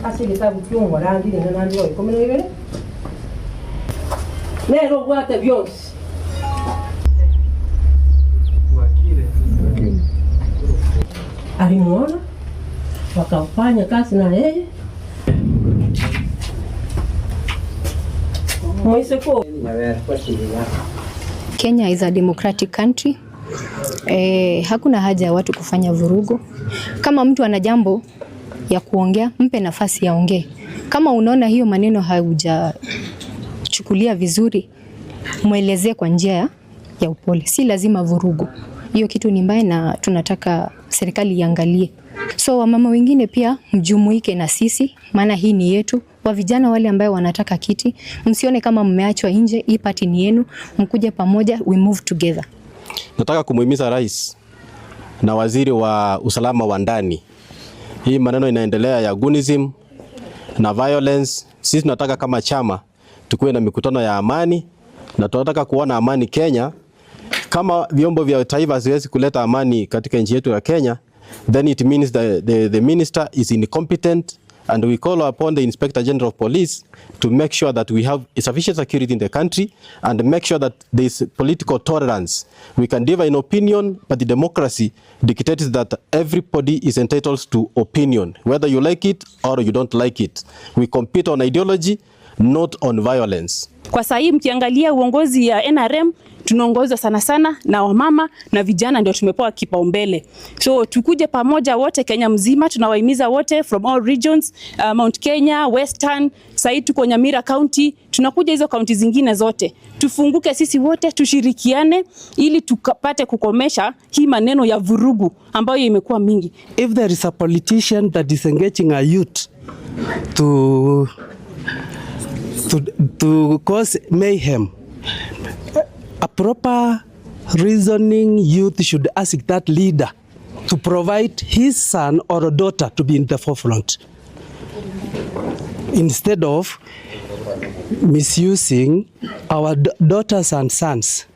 asili sabu kyongo landi ne nandi yo komenegere nero bwate byose alimuona wakafanya kazi na yeye mwiseko. Kenya is a democratic country. Hakuna haja ya watu kufanya vurugo. Kama mtu ana jambo ya kuongea, mpe nafasi ya ongee. Kama unaona hiyo maneno haujachukulia vizuri, muelezee kwa njia ya upole. Si lazima vurugo. Hiyo kitu ni mbaya na tunataka serikali iangalie. So wamama wengine pia mjumuike na sisi, maana hii ni yetu. Wa vijana wale ambao wanataka kiti, msione kama mmeachwa nje, hii party ni yenu, mkuje pamoja, we move together. Nataka kumuhimiza rais na waziri wa usalama wa ndani. Hii maneno inaendelea ya gunism na violence. Sisi tunataka kama chama tukue na mikutano ya amani na tunataka kuona amani Kenya. Kama vyombo vya taifa haziwezi kuleta amani katika nchi yetu ya Kenya, then it means the minister is incompetent, and we call upon the Inspector General of Police to make sure that we have sufficient security in the country and make sure that there is political tolerance. We can differ in opinion, but the democracy dictates that everybody is entitled to opinion, whether you like it or you don't like it. We compete on ideology, not on violence. Kwa sasa mkiangalia uongozi ya NRM tunaongozwa sana na wamama na vijana, ndio tumepewa kipaumbele. So tukuje pamoja wote Kenya mzima, tunawahimiza wote from all regions, Mount Kenya, Western, sasa tuko Nyamira County, tunakuja hizo county zingine zote. Tufunguke sisi wote, tushirikiane ili tukapate kukomesha hii maneno ya vurugu ambayo imekuwa mingi. If there is a politician that is engaging a youth to cause mayhem, a proper reasoning youth should ask that leader to provide his son or a daughter to be in the forefront, instead of misusing our daughters and sons